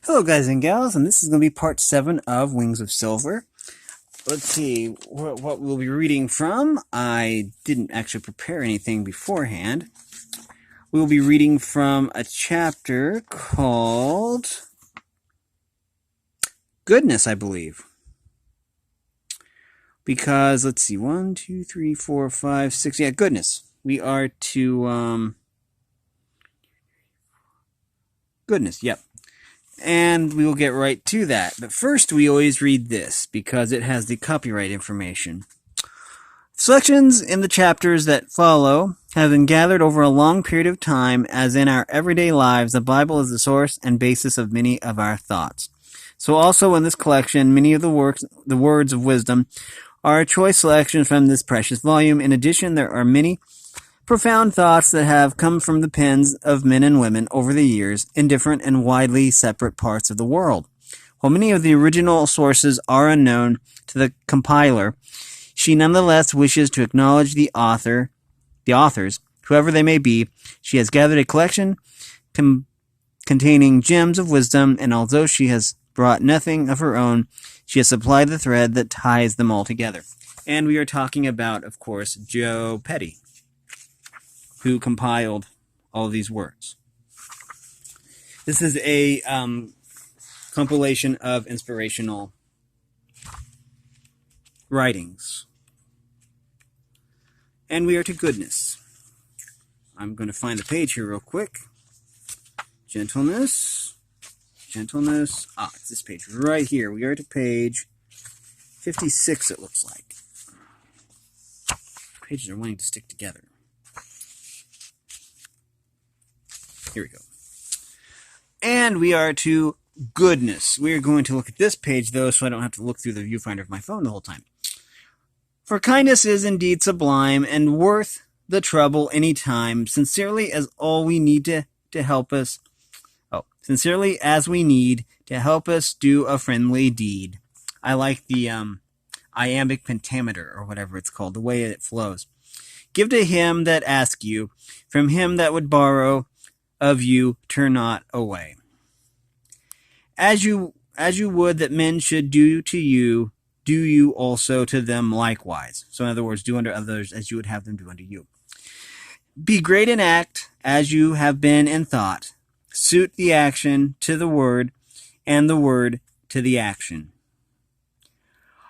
Hello guys and gals, and this is going to be part 7 of Wings of Silver. Let's see what we'll be reading from. I didn't actually prepare anything beforehand. We will be reading from a chapter called Goodness, I believe. Because, let's see, 1, 2, 3, 4, 5, 6, yeah, Goodness. We are to, Goodness, yep. And we will get right to that. But first, we always read this, because it has the copyright information. Selections in the chapters that follow have been gathered over a long period of time, as in our everyday lives, the Bible is the source and basis of many of our thoughts. So also in this collection, many of the words of wisdom are a choice selection from this precious volume. In addition, there are many profound thoughts that have come from the pens of men and women over the years in different and widely separate parts of the world. While many of the original sources are unknown to the compiler, she nonetheless wishes to acknowledge the authors, whoever they may be. She has gathered a collection containing gems of wisdom, and although she has brought nothing of her own, she has supplied the thread that ties them all together. And we are talking about, of course, Joe Petty, who compiled all of these words. This is a compilation of inspirational writings. And we are to goodness. I'm going to find the page here real quick. Gentleness. It's this page right here. We are to page 56, it looks like. Pages are wanting to stick together. Here we go. And we are to goodness. We are going to look at this page, though, so I don't have to look through the viewfinder of my phone the whole time. For kindness is indeed sublime and worth the trouble any time, sincerely as we need to help us do a friendly deed. I like the iambic pentameter, or whatever it's called, the way it flows. Give to him that asks you, from him that would borrow of you, turn not away. As you would that men should do to you, do you also to them likewise. So in other words, do unto others as you would have them do unto you. Be great in act as you have been in thought. Suit the action to the word, and the word to the action.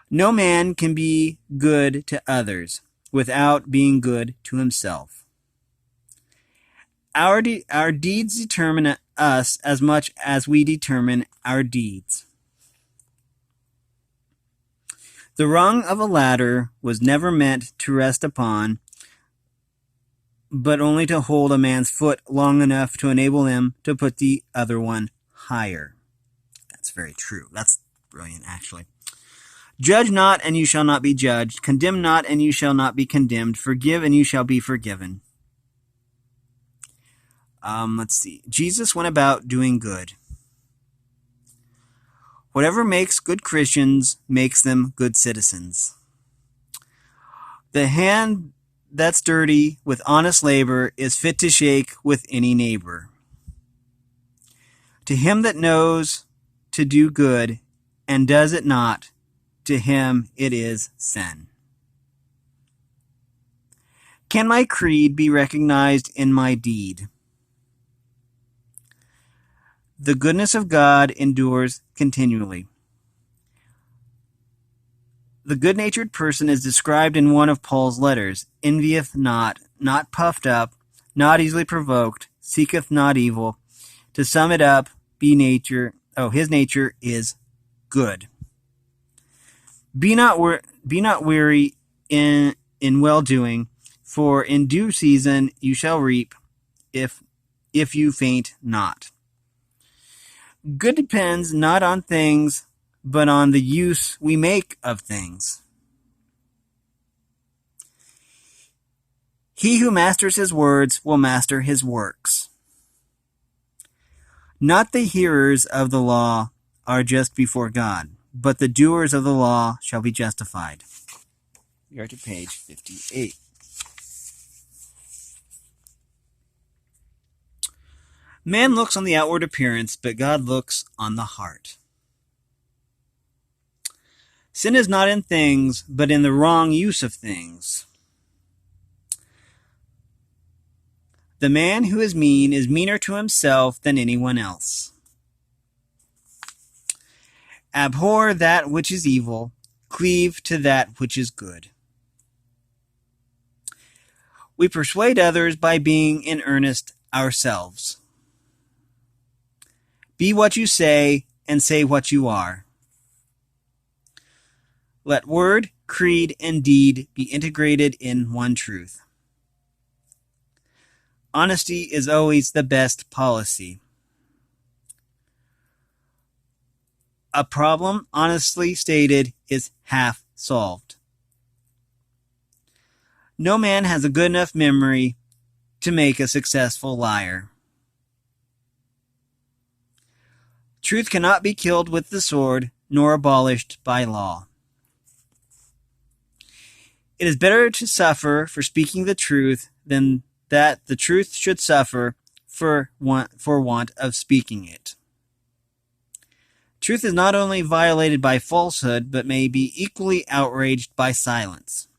No man can be good to others without being good to himself. Our deeds determine us as much as we determine our deeds. The rung of a ladder was never meant to rest upon, but only to hold a man's foot long enough to enable him to put the other one higher. That's very true. That's brilliant, actually. Judge not, and you shall not be judged. Condemn not, and you shall not be condemned. Forgive, and you shall be forgiven. Let's see. Jesus went about doing good. Whatever makes good Christians makes them good citizens. The hand that's dirty with honest labor is fit to shake with any neighbor. To him that knows to do good and does it not, to him it is sin. Can my creed be recognized in my deed? The goodness of God endures continually. The good-natured person is described in one of Paul's letters. Envieth not, not puffed up, not easily provoked, seeketh not evil. To sum it up, his nature is good. Be not weary in well-doing, for in due season you shall reap, if you faint not. Good depends not on things, but on the use we make of things. He who masters his words will master his works. Not the hearers of the law are just before God, but the doers of the law shall be justified. We are to page 58. Man looks on the outward appearance, but God looks on the heart. Sin is not in things, but in the wrong use of things. The man who is mean is meaner to himself than anyone else. Abhor that which is evil, cleave to that which is good. We persuade others by being in earnest ourselves. Be what you say, and say what you are. Let word, creed, and deed be integrated in one truth. Honesty is always the best policy. A problem, honestly stated, is half solved. No man has a good enough memory to make a successful liar. Truth cannot be killed with the sword, nor abolished by law. It is better to suffer for speaking the truth than that the truth should suffer for want of speaking it. Truth is not only violated by falsehood, but may be equally outraged by silence.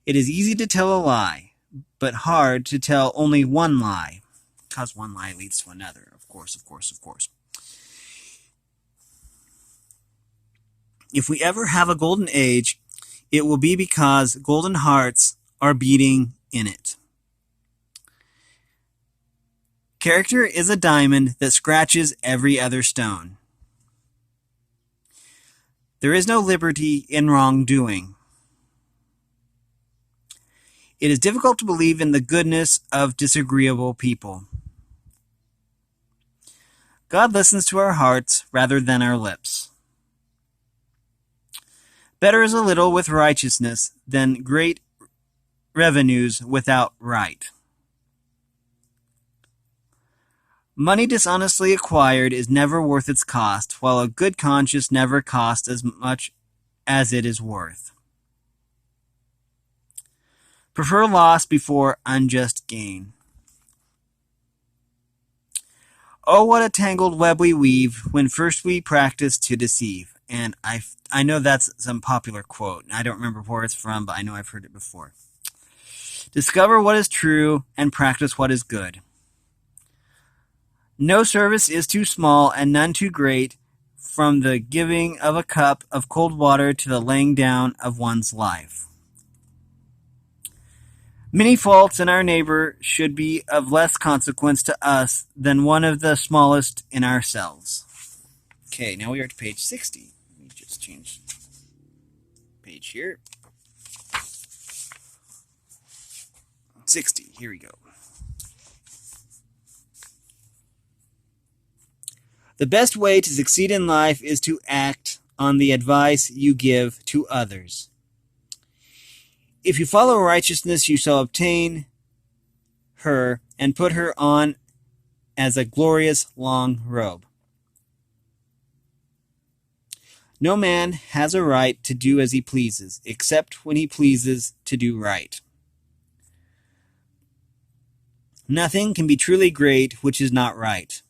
It is easy to tell a lie, but hard to tell only one lie, because one lie leads to another, of course. If we ever have a golden age, it will be because golden hearts are beating in it. Character is a diamond that scratches every other stone. There is no liberty in wrongdoing. It is difficult to believe in the goodness of disagreeable people. God listens to our hearts rather than our lips. Better is a little with righteousness than great revenues without right. Money dishonestly acquired is never worth its cost, while a good conscience never costs as much as it is worth. Prefer loss before unjust gain. Oh, what a tangled web we weave when first we practice to deceive. And I know that's some popular quote. I don't remember where it's from, but I know I've heard it before. Discover what is true and practice what is good. No service is too small and none too great, from the giving of a cup of cold water to the laying down of one's life. Many faults in our neighbor should be of less consequence to us than one of the smallest in ourselves. Okay, now we are to page 60. Let me just change page here. 60, here we go. The best way to succeed in life is to act on the advice you give to others. If you follow righteousness, you shall obtain her and put her on as a glorious long robe. No man has a right to do as he pleases, except when he pleases to do right. Nothing can be truly great which is not right.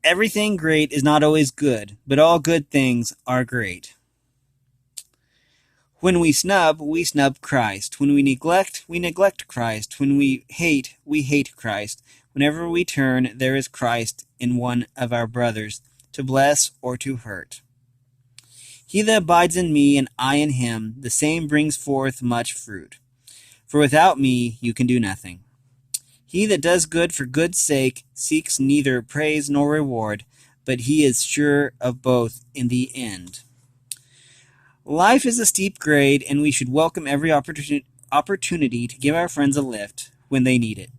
Everything great is not always good, but all good things are great. When we snub Christ. When we neglect Christ. When we hate Christ. Whenever we turn, there is Christ in one of our brothers, to bless or to hurt. He that abides in me and I in him, the same brings forth much fruit. For without me you can do nothing. He that does good for good's sake seeks neither praise nor reward, but he is sure of both in the end. Life is a steep grade, and we should welcome every opportunity to give our friends a lift when they need it.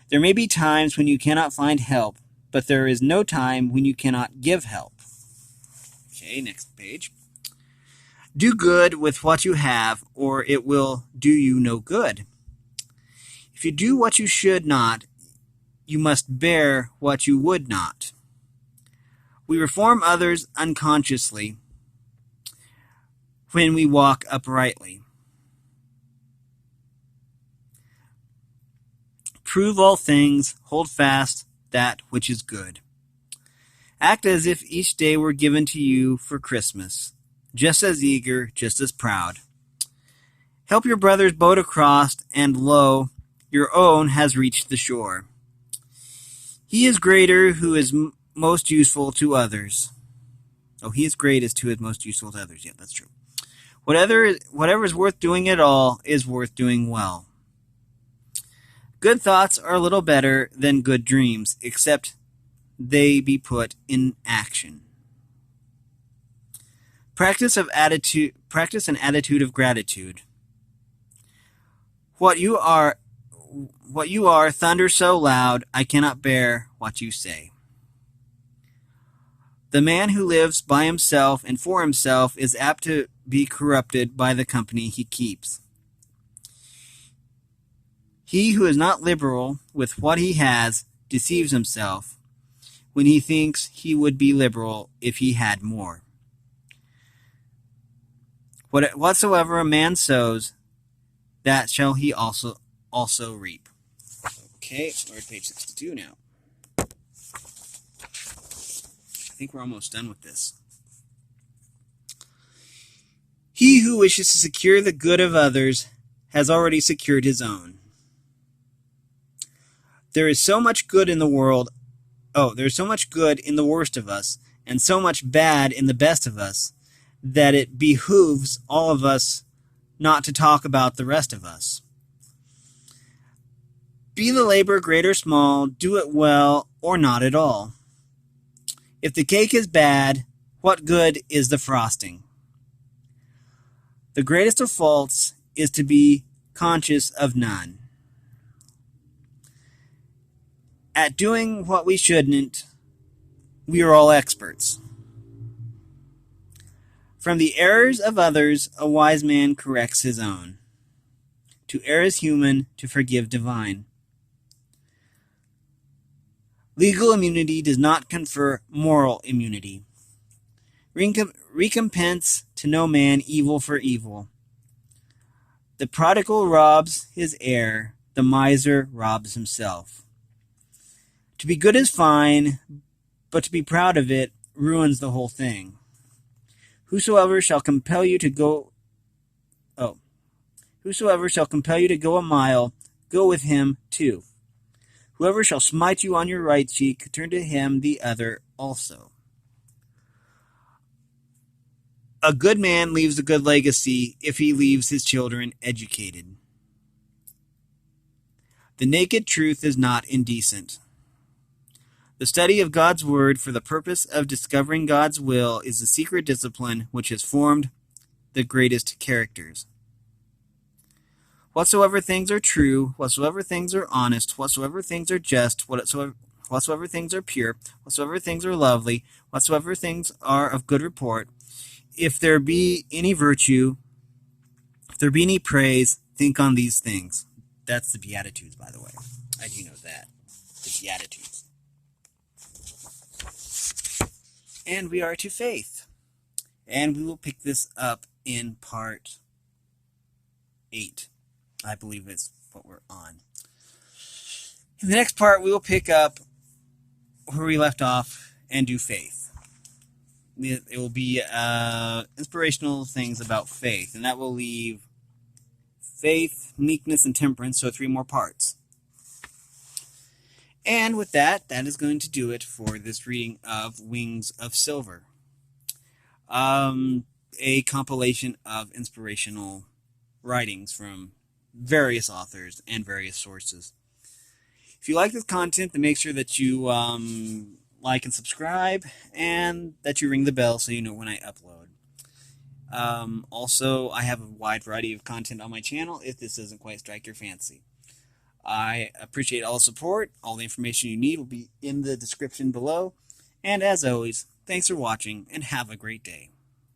There may be times when you cannot find help, but there is no time when you cannot give help. Okay, next page. Do good with what you have, or it will do you no good. If you do what you should not, you must bear what you would not. We reform others unconsciously when we walk uprightly. Prove all things, hold fast that which is good. Act as if each day were given to you for Christmas, just as eager, just as proud. Help your brother's boat across, and lo, your own has reached the shore. He is greater who is most useful to others. Oh, he is greatest who is most useful to others. Yeah, that's true. Whatever is worth doing at all is worth doing well. Good thoughts are a little better than good dreams, except they be put in action. Practice an attitude of gratitude. What you are, thunder so loud, I cannot bear what you say. The man who lives by himself and for himself is apt to be corrupted by the company he keeps. He who is not liberal with what he has deceives himself when he thinks he would be liberal if he had more. Whatsoever a man sows, that shall he also reap. Okay, we're at page 62 now. I think we're almost done with this. He who wishes to secure the good of others has already secured his own. There is so much good in the world. There's so much good in the worst of us, and so much bad in the best of us, that it behooves all of us not to talk about the rest of us. Be the labor great or small, do it well or not at all. If the cake is bad, what good is the frosting? The greatest of faults is to be conscious of none. At doing what we shouldn't, we are all experts. From the errors of others, a wise man corrects his own. To err is human, to forgive divine. Legal immunity does not confer moral immunity. Recompense to no man evil for evil. The prodigal robs his heir, the miser robs himself. To be good is fine, but to be proud of it ruins the whole thing. Whosoever shall compel you to go a mile, go with him 2. Whoever shall smite you on your right cheek, turn to him the other also. A good man leaves a good legacy if he leaves his children educated. The naked truth is not indecent. The study of God's Word for the purpose of discovering God's will is the secret discipline which has formed the greatest characters. Whatsoever things are true, whatsoever things are honest, whatsoever things are just, whatsoever things are pure, whatsoever things are lovely, whatsoever things are of good report, if there be any virtue, if there be any praise, think on these things. That's the Beatitudes, by the way. I do know that. The Beatitudes. And we are to faith. And we will pick this up in part 8. I believe it's what we're on. In the next part, we will pick up where we left off and do faith. It will be inspirational things about faith, and that will leave faith, meekness, and temperance, so 3 more parts. And with that, that is going to do it for this reading of Wings of Silver, a compilation of inspirational writings from various authors and various sources. If you like this content, then make sure that you like and subscribe, and that you ring the bell so you know when I upload. Also, I have a wide variety of content on my channel if this doesn't quite strike your fancy. I appreciate all the support. All the information you need will be in the description below. And as always, thanks for watching and have a great day.